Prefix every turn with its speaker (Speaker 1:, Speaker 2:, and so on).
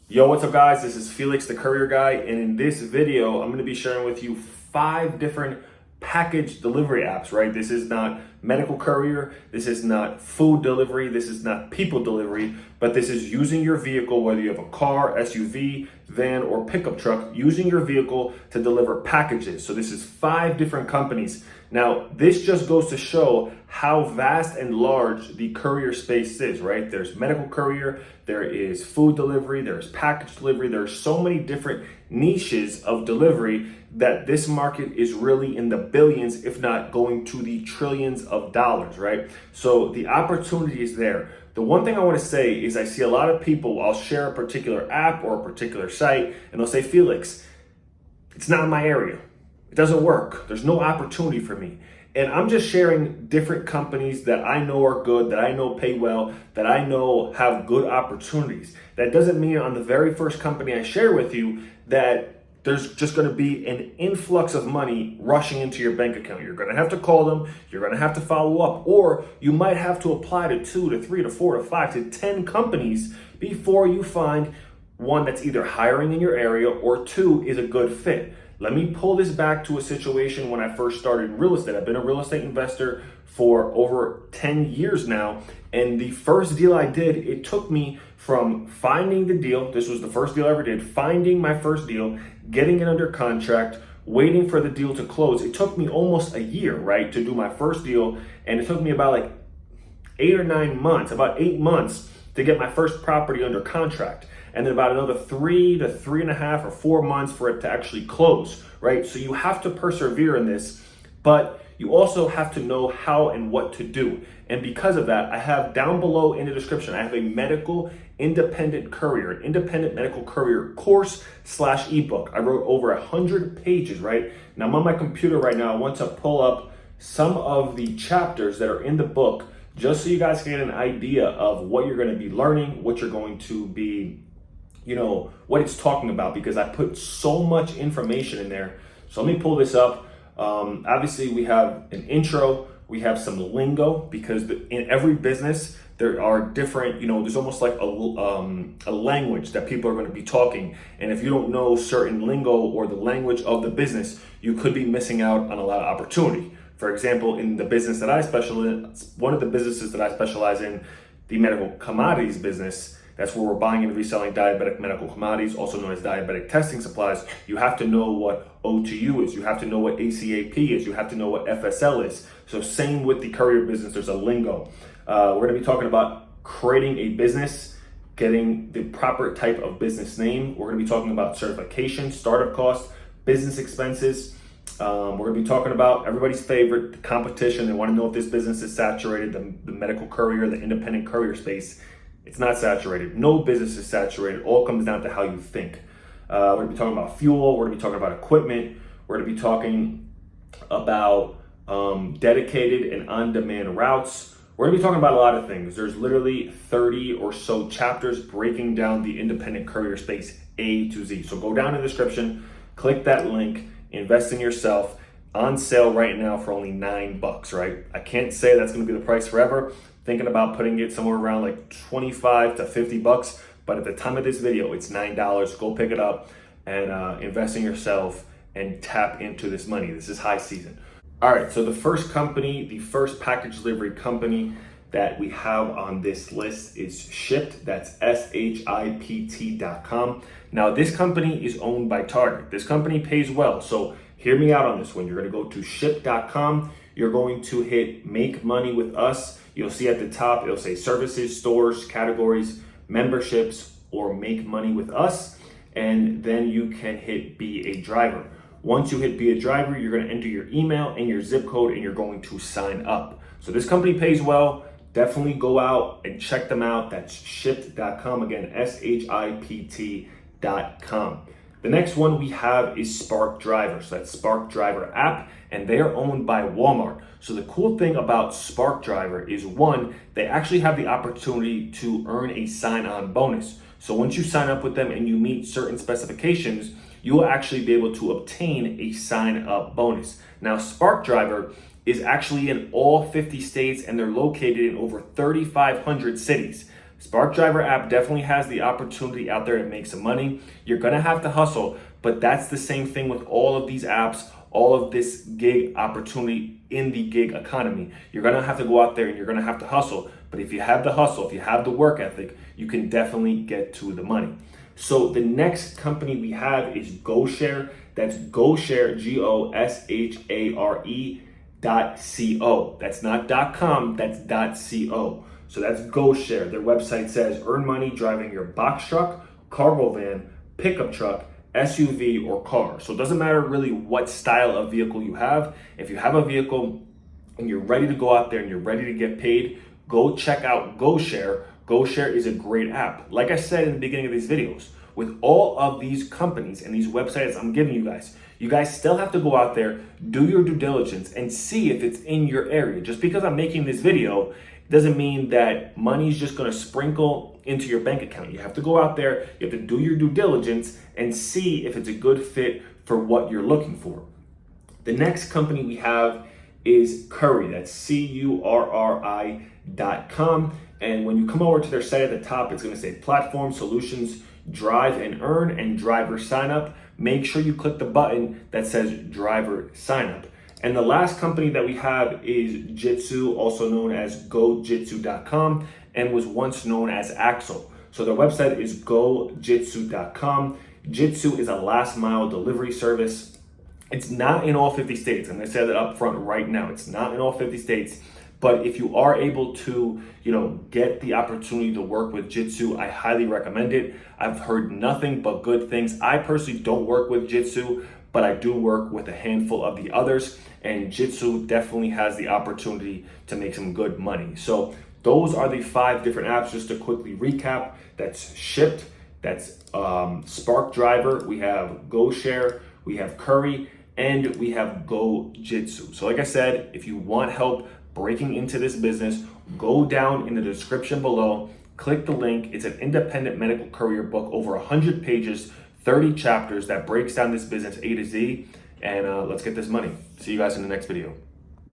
Speaker 1: Yo, what's up guys? This is Felix, the Courier Guy, and in this video, I'm gonna be sharing with you 5 different package delivery apps, right? This is not medical courier, this is not food delivery, this is not people delivery, but this is using your vehicle, whether you have a car, SUV, van, or pickup truck, using your vehicle to deliver packages. So this is 5 different companies. Now, this just goes to show how vast and large the courier space is, right? There's medical courier, there is food delivery, there's package delivery, there's so many different niches of delivery that this market is really in the billions, if not going to the trillions of dollars, right? So the opportunity is there. The one thing I want to say is I see a lot of people, I'll share a particular app or a particular site, and they'll say, Felix, it's not in my area. It doesn't work. There's no opportunity for me. And I'm just sharing different companies that I know are good, that I know pay well, that I know have good opportunities. That doesn't mean on the very first company I share with you that there's just going to be an influx of money rushing into your bank account. You're going to have to call them, you're going to have to follow up, or you might have to apply to 2 to 3 to 4 to 5 to 10 companies before you find one that's either hiring in your area or 2 is a good fit. Let me pull this back to a situation when I first started in real estate. I've been a real estate investor for over 10 years now. And the first deal I did, it took me from finding the deal. This was the first deal I ever did, finding my first deal, getting it under contract, waiting for the deal to close. It took me almost a year, right, to do my first deal. And it took me about like 8 or 9 months, about 8 months to get my first property under contract. And then about another 3 to 3.5 or 4 months for it to actually close, right? So you have to persevere in this, but you also have to know how and what to do. And because of that, I have down below in the description, I have a medical independent courier, independent medical courier course / ebook. I wrote over 100 pages, right? Now I'm on my computer right now. I want to pull up some of the chapters that are in the book just so you guys can get an idea of what you're going to be learning, what you're going to be, what it's talking about, because I put so much information in there. So let me pull this up. Obviously, we have an intro, we have some lingo, because in every business, there are different, there's almost like a language that people are going to be talking. And if you don't know certain lingo or the language of the business, you could be missing out on a lot of opportunity. For example, in the business that I specialize in, one of the businesses that I specialize in, the medical commodities business, that's where we're buying and reselling diabetic medical commodities, also known as diabetic testing supplies. You have to know what O2U is. You have to know what ACAP is. You have to know what FSL is. So same with the courier business, there's a lingo. We're going to be talking about creating a business, getting the proper type of business name. We're going to be talking about certification, startup costs, business expenses. We're going to be talking about everybody's favorite, the competition. They want to know if this business is saturated, the medical courier, the independent courier space. It's not saturated. No business is saturated. All comes down to how you think. We're going to be talking about fuel. We're going to be talking about equipment. We're going to be talking about dedicated and on-demand routes. We're going to be talking about a lot of things. There's literally 30 or so chapters breaking down the independent courier space A to Z. So go down in the description, click that link, invest in yourself. On sale right now for only $9, right? I can't say that's going to be the price forever. Thinking about putting it somewhere around like 25 to $50, but at the time of this video, it's $9. Go pick it up and invest in yourself and tap into this money. This is high season. All right, so the first company, the first package delivery company that we have on this list is Shipt. That's SHIPT.com. Now, this company is owned by Target. This company pays well, so hear me out on this one. You're going to go to Shipt.com. You're going to hit Make Money with Us. You'll see at the top, it'll say services, stores, categories, memberships, or Make Money with Us. And then you can hit Be a Driver. Once you hit Be a Driver, you're going to enter your email and your zip code, and you're going to sign up. So this company pays well. Definitely go out and check them out. That's Shipt.com. Again, SHIPT.com. The next one we have is Spark Driver. So that's Spark Driver app, and they are owned by Walmart. So the cool thing about Spark Driver is, one, they actually have the opportunity to earn a sign-on bonus. So once you sign up with them and you meet certain specifications, you will actually be able to obtain a sign-up bonus. Now, Spark Driver is actually in all 50 states, and they're located in over 3,500 cities. Spark Driver app definitely has the opportunity out there to make some money. You're gonna have to hustle, but that's the same thing with all of these apps, all of this gig opportunity in the gig economy. You're gonna have to go out there and you're gonna have to hustle. But if you have the hustle, if you have the work ethic, you can definitely get to the money. So the next company we have is GoShare. That's GoShare, GoShare.co. That's not .com, that's .co. So that's GoShare. Their website says earn money driving your box truck, cargo van, pickup truck, SUV, or car. So it doesn't matter really what style of vehicle you have. If you have a vehicle and you're ready to go out there and you're ready to get paid, go check out GoShare. GoShare is a great app. Like I said in the beginning of these videos, with all of these companies and these websites I'm giving you guys still have to go out there, do your due diligence, and see if it's in your area. Just because I'm making this video doesn't mean that money's just gonna sprinkle into your bank account. You have to go out there, you have to do your due diligence and see if it's a good fit for what you're looking for. The next company we have is Courier. That's CURRI.com. And when you come over to their site at the top, it's gonna say Platform Solutions, Drive and Earn, and Driver Sign Up. Make sure you click the button that says Driver Sign Up. And the last company that we have is Jitsu, also known as GoJitsu.com, and was once known as Axle. So their website is GoJitsu.com. Jitsu is a last mile delivery service. It's not in all 50 states. I'm gonna say that up front right now. It's not in all 50 states. But if you are able to, get the opportunity to work with Jitsu, I highly recommend it. I've heard nothing but good things. I personally don't work with Jitsu, but I do work with a handful of the others, and Jitsu definitely has the opportunity to make some good money. So those are the 5 different apps. Just to quickly recap, that's Shipt, that's Spark Driver, we have GoShare, we have Courier, and we have GoJitsu. So like I said, if you want help breaking into this business, go down in the description below, click the link. It's an independent medical courier book, over 100 pages, 30 chapters that breaks down this business A to Z, and let's get this money. See you guys in the next video.